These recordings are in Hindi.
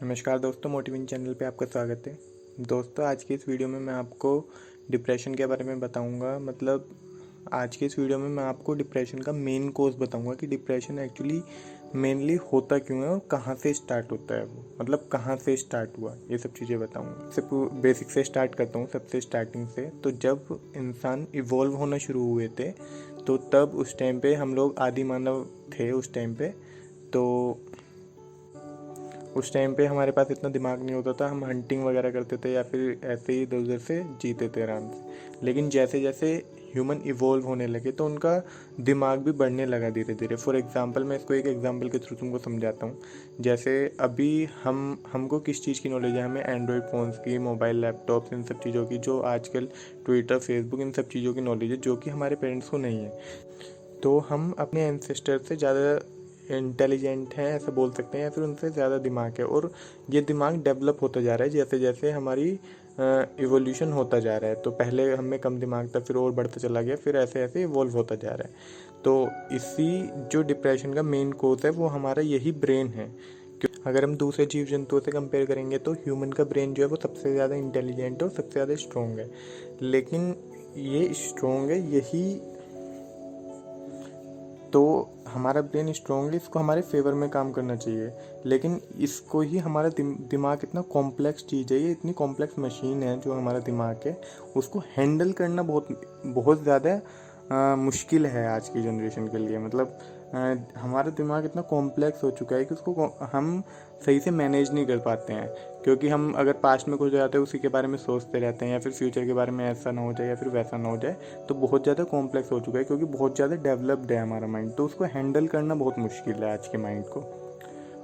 नमस्कार दोस्तों, मोटिवेशन चैनल पे आपका स्वागत है। दोस्तों, आज की इस वीडियो में मैं आपको डिप्रेशन के बारे में बताऊंगा। आज की इस वीडियो में मैं आपको डिप्रेशन का मेन कॉज बताऊंगा कि डिप्रेशन एक्चुअली मेनली होता क्यों है और कहाँ से स्टार्ट होता है वो, मतलब कहाँ से स्टार्ट हुआ, ये सब चीज़ें बताऊंगा। सबसे बेसिक से स्टार्ट करता हूँ, सबसे स्टार्टिंग से। तो जब इंसान इवॉल्व होना शुरू हुए थे तो तब उस टाइम पे हम लोग आदि मानव थे उस टाइम पे। तो उस टाइम पे हमारे पास इतना दिमाग नहीं होता था, हम हंटिंग वगैरह करते थे या फिर ऐसे ही इधर उधर से जीते थे आराम से। लेकिन जैसे जैसे ह्यूमन इवॉल्व होने लगे तो उनका दिमाग भी बढ़ने लगा धीरे धीरे। फॉर एग्जांपल, मैं इसको एक एग्जांपल के थ्रू तुमको समझाता हूँ। जैसे अभी हमको किस चीज़ की नॉलेज है, हमें एंड्रॉयड फ़ोन्स की, मोबाइल लैपटॉप्स, इन सब चीज़ों की, जो आजकल ट्विटर फेसबुक, इन सब चीज़ों की नॉलेज है जो कि हमारे पेरेंट्स को नहीं है। तो हम अपने एंसेस्टर से ज़्यादा इंटेलिजेंट हैं ऐसा बोल सकते हैं, या फिर उनसे ज़्यादा दिमाग है। और ये दिमाग डेवलप होता जा रहा है जैसे जैसे हमारी इवोल्यूशन होता जा रहा है। तो पहले हमें कम दिमाग था, फिर और बढ़ता चला गया, फिर ऐसे ऐसे इवॉल्व होता जा रहा है। तो इसी जो डिप्रेशन का मेन कोज है वो हमारा यही ब्रेन है। अगर हम दूसरे जीव जंतुओं से कंपेयर करेंगे तो ह्यूमन का ब्रेन जो है वो सबसे ज़्यादा इंटेलिजेंट और सबसे ज़्यादा स्ट्रॉन्ग है। लेकिन ये स्ट्रॉन्ग है, यही तो हमारा ब्रेन स्ट्रॉन्ग है, इसको हमारे फेवर में काम करना चाहिए। लेकिन इसको ही हमारा दिमाग इतना कॉम्प्लेक्स चीज़ है, ये इतनी कॉम्प्लेक्स मशीन है जो हमारा दिमाग है, उसको हैंडल करना बहुत बहुत ज़्यादा मुश्किल है आज की जनरेशन के लिए। मतलब हमारा दिमाग इतना कॉम्प्लेक्स हो चुका है कि उसको हम सही से मैनेज नहीं कर पाते हैं। क्योंकि हम अगर पास्ट में कुछ जाते हैं उसी के बारे में सोचते रहते हैं, या फिर फ्यूचर के बारे में ऐसा ना हो जाए या फिर वैसा ना हो जाए। तो बहुत ज़्यादा कॉम्प्लेक्स हो चुका है क्योंकि बहुत ज़्यादा डेवलप्ड है हमारा माइंड, तो उसको हैंडल करना बहुत मुश्किल है आज के माइंड को।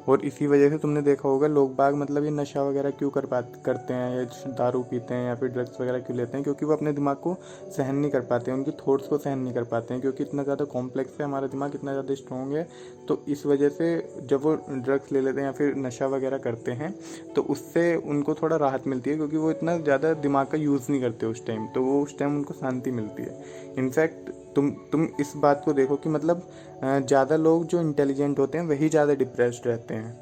और इसी वजह से तुमने देखा होगा लोग बाग, मतलब ये नशा वगैरह क्यों करते हैं, या दारू पीते हैं या फिर ड्रग्स वगैरह क्यों लेते हैं, क्योंकि वो अपने दिमाग को सहन नहीं कर पाते हैं, उनकी थॉट्स को सहन नहीं कर पाते हैं, क्योंकि इतना ज़्यादा कॉम्प्लेक्स है हमारा दिमाग, इतना ज़्यादा स्ट्रॉन्ग है। तो इस वजह से जब वो ड्रग्स ले लेते हैं या फिर नशा वगैरह करते हैं तो उससे उनको थोड़ा राहत मिलती है, क्योंकि वो इतना ज़्यादा दिमाग का यूज़ नहीं करते उस टाइम। तो वो उस टाइम उनको शांति मिलती है। इनफैक्ट तुम इस बात को देखो कि मतलब ज़्यादा लोग जो इंटेलिजेंट होते हैं वही ज़्यादा डिप्रेस्ड रहते हैं,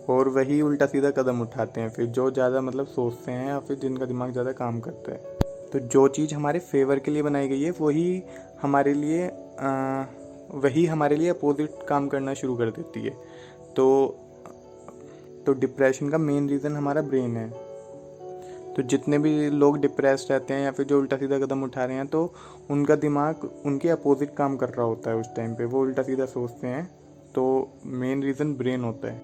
और वही उल्टा सीधा कदम उठाते हैं फिर, जो ज़्यादा मतलब सोचते हैं या फिर जिनका दिमाग ज़्यादा काम करता है। तो जो चीज़ हमारे फेवर के लिए बनाई गई है वही हमारे लिए अपोजिट काम करना शुरू कर देती है। तो डिप्रेशन का मेन रीज़न हमारा ब्रेन है। तो जितने भी लोग डिप्रेस्ड रहते हैं या फिर जो उल्टा सीधा कदम उठा रहे हैं, तो उनका दिमाग उनके अपोजिट काम कर रहा होता है उस टाइम पे, वो उल्टा सीधा सोचते हैं। तो मेन रीज़न ब्रेन होता है।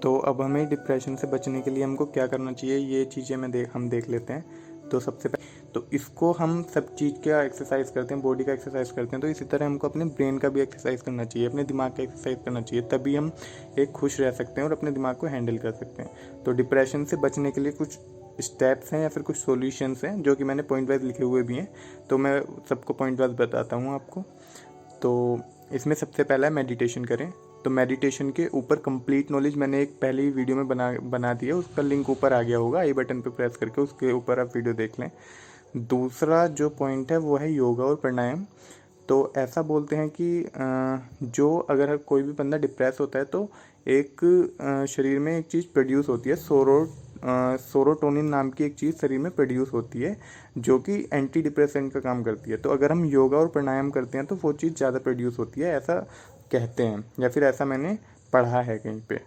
तो अब हमें डिप्रेशन से बचने के लिए हमको क्या करना चाहिए, ये चीज़ें हम देख लेते हैं। तो सबसे पहले तो इसको हम सब चीज़ का एक्सरसाइज करते हैं, बॉडी का एक्सरसाइज करते हैं, तो इसी तरह हमको अपने ब्रेन का भी एक्सरसाइज करना चाहिए, अपने दिमाग का एक्सरसाइज करना चाहिए। तभी हम एक खुश रह सकते हैं और अपने दिमाग को हैंडल कर सकते हैं। तो डिप्रेशन से बचने के लिए कुछ स्टेप्स हैं या फिर कुछ सॉल्यूशंस हैं जो कि मैंने पॉइंट वाइज लिखे हुए भी हैं। तो मैं सबको पॉइंट वाइज बताता हूँ आपको। तो इसमें सबसे पहला है मेडिटेशन करें। तो मेडिटेशन के ऊपर कंप्लीट नॉलेज मैंने एक पहली वीडियो में बना दी है, उसका लिंक ऊपर आ गया होगा, आई बटन पे प्रेस करके उसके ऊपर आप वीडियो देख लें। दूसरा जो पॉइंट है वो है योगा और प्राणायाम। तो ऐसा बोलते हैं कि जो अगर कोई भी बंदा डिप्रेस होता है तो एक शरीर में एक चीज़ प्रोड्यूस होती है, सोरोटोनिन नाम की एक चीज़ शरीर में प्रोड्यूस होती है जो कि एंटी डिप्रेसेंट का काम करती है। तो अगर हम योगा और प्राणायाम करते हैं तो वो चीज़ ज़्यादा प्रोड्यूस होती है, ऐसा कहते हैं, या फिर ऐसा मैंने पढ़ा है कहीं पे।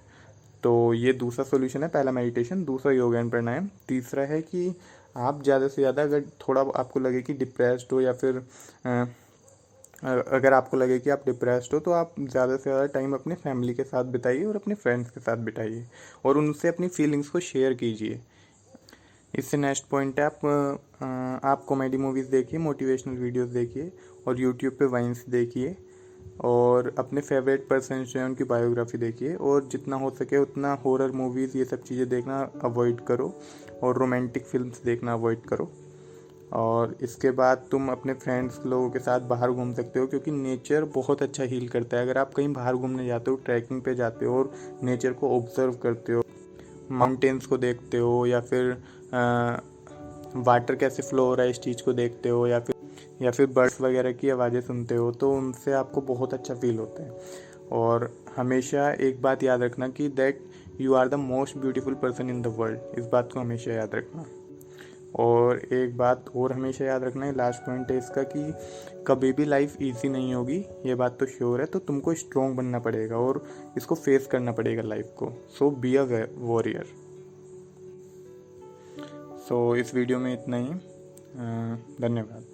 तो ये दूसरा सोल्यूशन है, पहला मेडिटेशन, दूसरा योगा एंड प्राणायाम। तीसरा है कि आप ज़्यादा से ज़्यादा अगर थोड़ा आपको लगे कि डिप्रेस्ड हो, या फिर अगर आपको लगे कि आप डिप्रेस्ड हो, तो आप ज़्यादा से ज़्यादा टाइम अपने फैमिली के साथ बिताइए और अपने फ्रेंड्स के साथ बिताइए और उनसे अपनी फीलिंग्स को शेयर कीजिए। इससे नेक्स्ट पॉइंट है, आप कॉमेडी मूवीज़ देखिए, मोटिवेशनल वीडियोस देखिए, और यूट्यूब पे वाइन्स देखिए, और अपने फेवरेट पर्सन जो हैं उनकी बायोग्राफी देखिए, और जितना हो सके उतना हॉरर मूवीज़ ये सब चीज़ें देखना अवॉइड करो, और रोमांटिक फिल्म्स देखना अवॉइड करो। और इसके बाद तुम अपने फ्रेंड्स लोगों के साथ बाहर घूम सकते हो, क्योंकि नेचर बहुत अच्छा हील करता है। अगर आप कहीं बाहर घूमने जाते हो, ट्रैकिंग पे जाते हो और नेचर को ऑब्जर्व करते हो, माउंटेन्स को देखते हो, या फिर वाटर कैसे फ्लो हो रहा है इस चीज़ को देखते हो, या फिर बर्ड्स वगैरह की आवाज़ें सुनते हो, तो उनसे आपको बहुत अच्छा फील होता है। और हमेशा एक बात याद रखना कि that you are the most beautiful person in the world. इस बात को हमेशा याद रखना। और एक बात और हमेशा याद रखना है, लास्ट पॉइंट है इसका, कि कभी भी लाइफ इजी नहीं होगी, ये बात तो श्योर है। तो तुमको स्ट्रॉन्ग बनना पड़ेगा और इसको फेस करना पड़ेगा लाइफ को। सो बी अ वॉरियर। सो इस वीडियो में इतना ही। धन्यवाद।